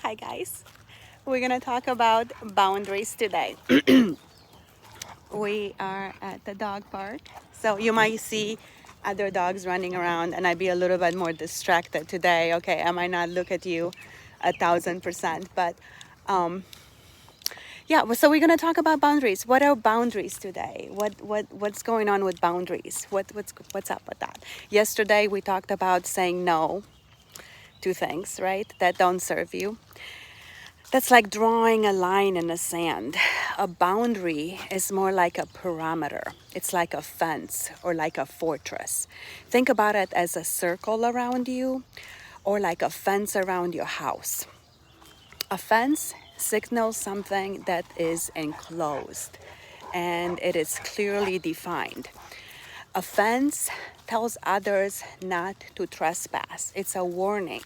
Hi guys. We're gonna talk about boundaries today. We are at the dog park, so you might see other dogs running around, and I'd be a little bit more distracted today. Okay, I might not look at you 1,000%, but yeah. So we're gonna talk about boundaries. What are boundaries today? What's going on with boundaries? What's up with that? Yesterday we talked about saying no to things, right, that don't serve you. That's like drawing a line in the sand. A boundary is more like a perimeter. It's like a fence or like a fortress. Think about it as a circle around you or like a fence around your house. A fence signals something that is enclosed and it is clearly defined. A fence tells others not to trespass. It's a warning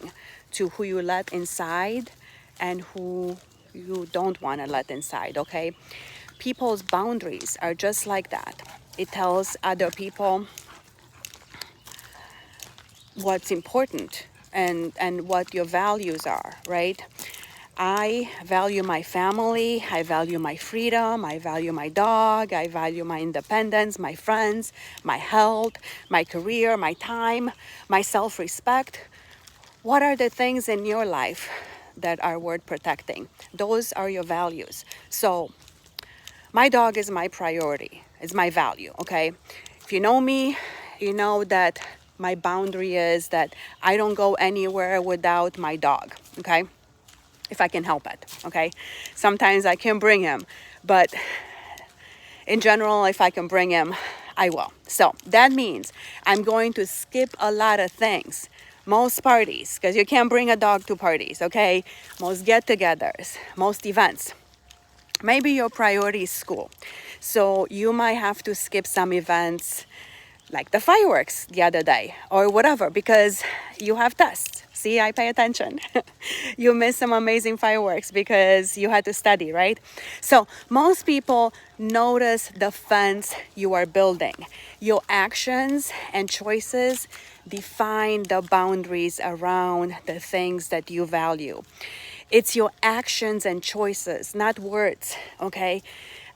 to who you let inside and who you don't want to let inside, okay? People's boundaries are just like that. It tells other people what's important and what your values are, right? I value my family, I value my freedom, I value my dog, I value my independence, my friends, my health, my career, my time, my self respect. What are the things in your life that are worth protecting? Those are your values. So, my dog is my priority, it's my value, okay? If you know me, you know that my boundary is that I don't go anywhere without my dog, okay? If I can help it, okay? Sometimes I can bring him, but in general, if I can bring him, I will. So that means I'm going to skip a lot of things. Most parties, because you can't bring a dog to parties, okay? Most get togethers, most events. Maybe your priority is school. So you might have to skip some events like the fireworks the other day or whatever because you have tests. See, I pay attention. You missed some amazing fireworks because you had to study, right? So most people notice the fence you are building. Your actions and choices define the boundaries around the things that you value. It's your actions and choices, not words, okay?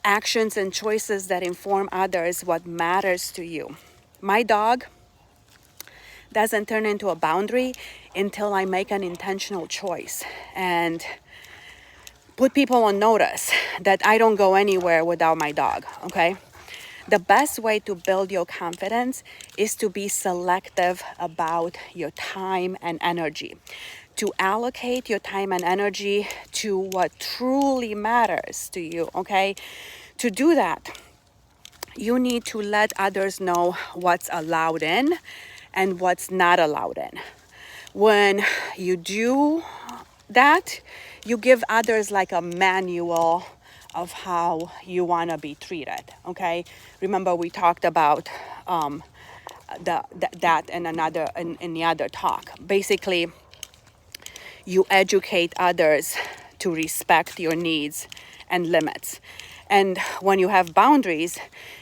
Actions and choices that inform others what matters to you. My dog doesn't turn into a boundary until I make an intentional choice and put people on notice that I don't go anywhere without my dog, okay? The best way to build your confidence is to be selective about your time and energy. To allocate your time and energy to what truly matters to you, okay? To do that, you need to let others know what's allowed in and what's not allowed in. When you do that, you give others like a manual of how you want to be treated, okay? Remember we talked about that in the other talk. Basically, you educate others to respect your needs and limits. And when you have boundaries,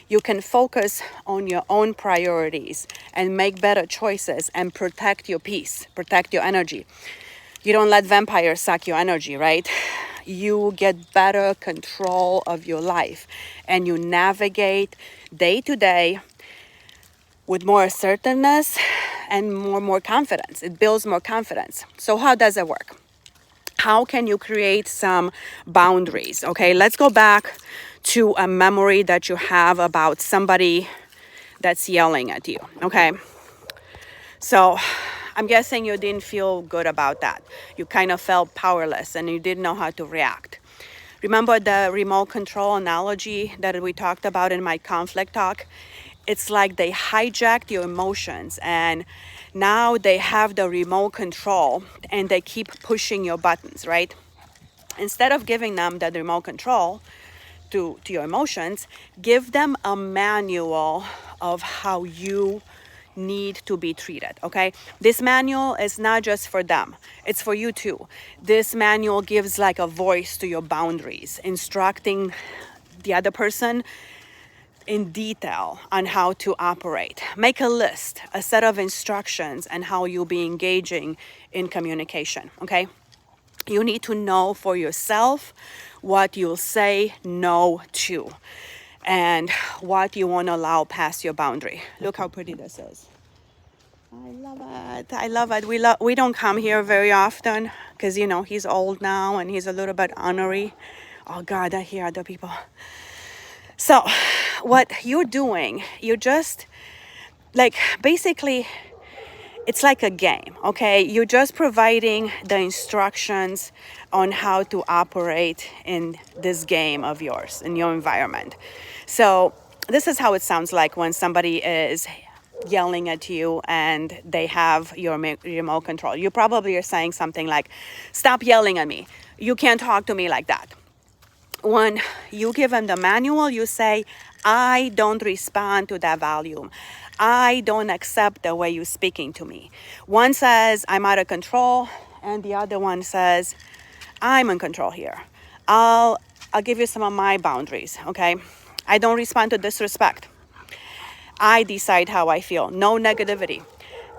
you can focus on your own priorities and make better choices and protect your peace, protect your energy. You don't let vampires suck your energy, right? You get better control of your life and you navigate day to day with more assertiveness and more confidence. It builds more confidence. So how does it work? How can you create some boundaries? Okay, let's go back to a memory that you have about somebody that's yelling at you. Okay, so I'm guessing you didn't feel good about that. You kind of felt powerless and you didn't know how to react. Remember the remote control analogy that we talked about in my conflict talk? It's like they hijacked your emotions and now they have the remote control and they keep pushing your buttons, right? Instead of giving them the remote control to your emotions, give them a manual of how you need to be treated, okay? This manual is not just for them, it's for you too. This manual gives like a voice to your boundaries, instructing the other person in detail on how to operate. Make a list, a set of instructions, and how you'll be engaging in communication, okay? You need to know for yourself what you'll say no to and what you won't allow past your boundary. Look how pretty this is. I love it. I love it. We don't come here very often because, you know, he's old now and he's a little bit ornery. Oh God, I hear other people. So what you're doing, you're just like, basically, it's like a game, okay? You're just providing the instructions on how to operate in this game of yours, in your environment. So this is how it sounds like when somebody is yelling at you and they have your remote control. You probably are saying something like, stop yelling at me. You can't talk to me like that. When you give them the manual, you say, I don't respond to that volume. I don't accept the way you're speaking to me. One says, I'm out of control, and the other one says, I'm in control here. I'll give you some of my boundaries, okay? I don't respond to disrespect. I decide how I feel. No negativity.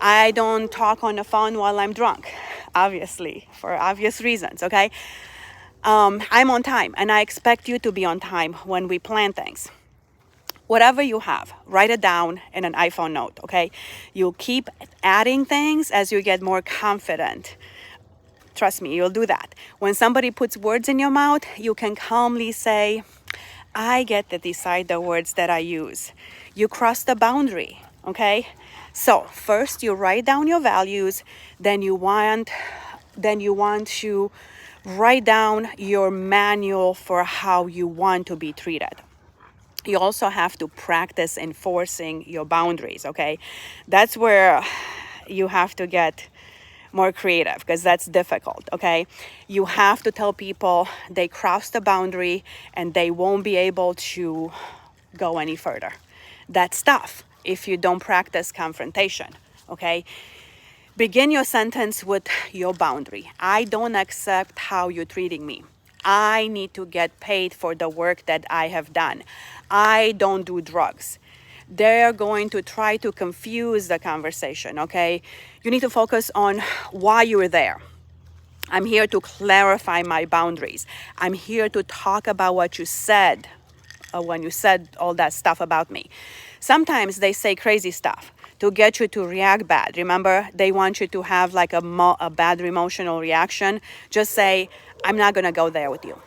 I don't talk on the phone while I'm drunk, obviously, for obvious reasons, okay? I'm on time, and I expect you to be on time when we plan things. Whatever you have, write it down in an iPhone note, okay? You'll keep adding things as you get more confident. Trust me, you'll do that. When somebody puts words in your mouth, you can calmly say, I get to decide the words that I use. You cross the boundary, okay? So first you write down your values, then you want to write down your manual for how you want to be treated. You also have to practice enforcing your boundaries, okay? That's where you have to get more creative because that's difficult, okay? You have to tell people they crossed the boundary and they won't be able to go any further. That's tough if you don't practice confrontation, okay? Begin your sentence with your boundary. I don't accept how you're treating me. I need to get paid for the work that I have done. I don't do drugs. They're going to try to confuse the conversation, okay? You need to focus on why you're there. I'm here to clarify my boundaries. I'm here to talk about what you said when you said all that stuff about me. Sometimes they say crazy stuff to get you to react bad. Remember, they want you to have like a bad emotional reaction. Just say, I'm not going to go there with you.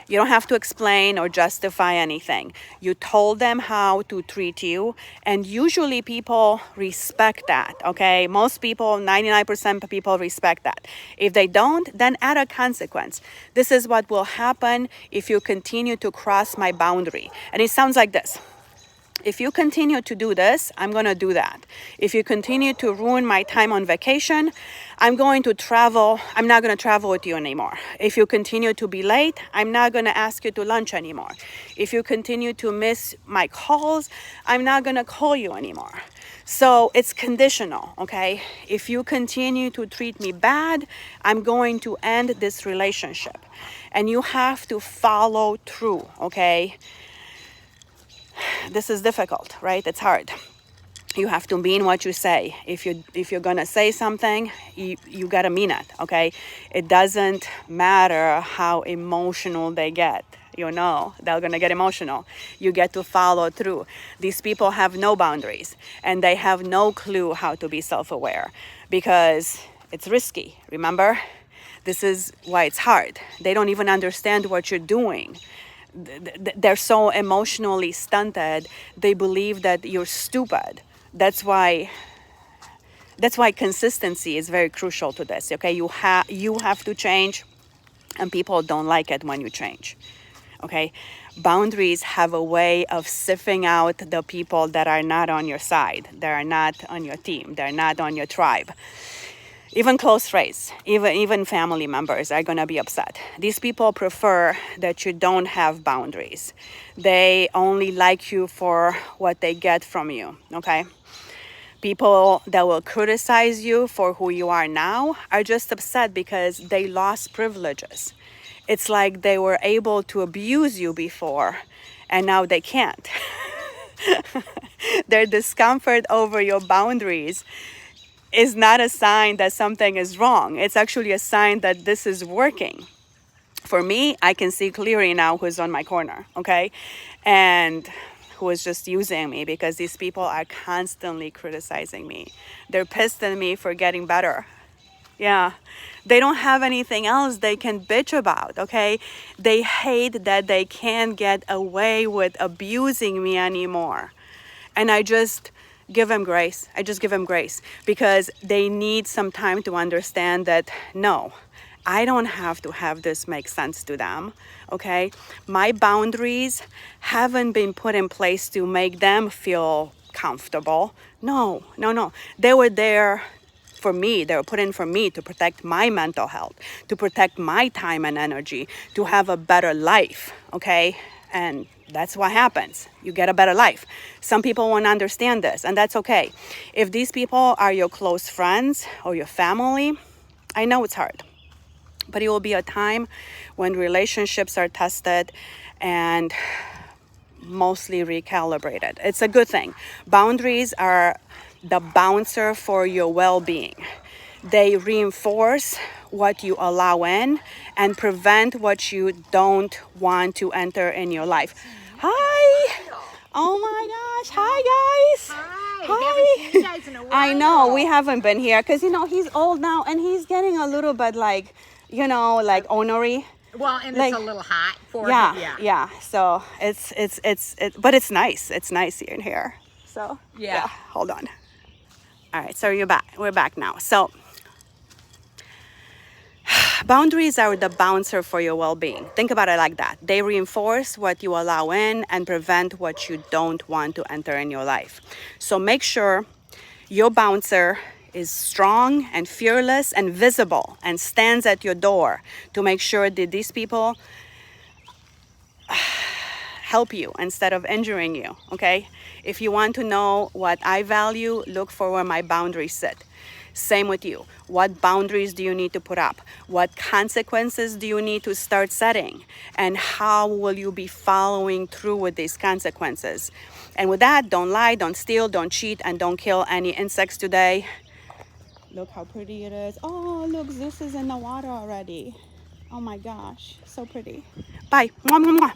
You don't have to explain or justify anything. You told them how to treat you, and usually people respect that, okay? Most people, 99% of people respect that. If they don't, then add a consequence. This is what will happen if you continue to cross my boundary. And it sounds like this. If you continue to do this, I'm going to do that. If you continue to ruin my time on vacation, I'm going to travel. I'm not going to travel with you anymore. If you continue to be late, I'm not going to ask you to lunch anymore. If you continue to miss my calls, I'm not going to call you anymore. So it's conditional, okay? If you continue to treat me bad, I'm going to end this relationship. And you have to follow through, okay? This is difficult, right? It's hard. You have to mean what you say. If you're gonna say something, you gotta mean it, okay? It doesn't matter how emotional they get. You know, they're gonna get emotional. You get to follow through. These people have no boundaries and they have no clue how to be self-aware because it's risky, remember? This is why it's hard. They don't even understand what you're doing. They're so emotionally stunted, they believe that you're stupid. That's why consistency is very crucial to this, okay? You have to change, and people don't like it when you change, okay? Boundaries have a way of sifting out the people that are not on your side, that are not on your team, they're not on your tribe. Even close friends, even family members are going to be upset. These people prefer that you don't have boundaries. They only like you for what they get from you, okay? People that will criticize you for who you are now are just upset because they lost privileges. It's like they were able to abuse you before, and now they can't. Their discomfort over your boundaries is not a sign that something is wrong. It's actually a sign that this is working. For me, I can see clearly now who's on my corner, okay? And who is just using me, because these people are constantly criticizing me. They're pissed at me for getting better. Yeah. They don't have anything else they can bitch about, okay? They hate that they can't get away with abusing me anymore. And I just give them grace. I just give them grace, because they need some time to understand that, no, I don't have to have this make sense to them, okay? My boundaries haven't been put in place to make them feel comfortable. No, no, no. They were there for me. They were put in for me to protect my mental health, to protect my time and energy, to have a better life, okay? And that's what happens. You get a better life. Some people won't understand this, and that's okay. If these people are your close friends or your family, I know it's hard. But it will be a time when relationships are tested and mostly recalibrated. It's a good thing. Boundaries are the bouncer for your well-being. They reinforce what you allow in and prevent what you don't want to enter in your life. Hi! Oh my gosh! Hi guys! Hi! Hi! Haven't seen you guys in a while. I know we haven't been here because he's old now and he's getting a little bit like ornery. Well, and like, it's a little hot for yeah. So but it's nice. It's nice in here. So Yeah. Hold on. All right, so we're back now. So boundaries are the bouncer for your well-being. Think about it like that. They reinforce what you allow in and prevent what you don't want to enter in your life. So make sure your bouncer is strong and fearless and visible and stands at your door to make sure that these people help you instead of injuring you, okay? If you want to know what I value, look for where my boundaries sit. Same with you. What boundaries do you need to put up? What consequences do you need to start setting? And how will you be following through with these consequences? And with that, don't lie, don't steal, don't cheat, and don't kill any insects today. Look how pretty it is. Oh, look, Zeus is in the water already. Oh my gosh, so pretty. Bye. Mwah, mwah, mwah.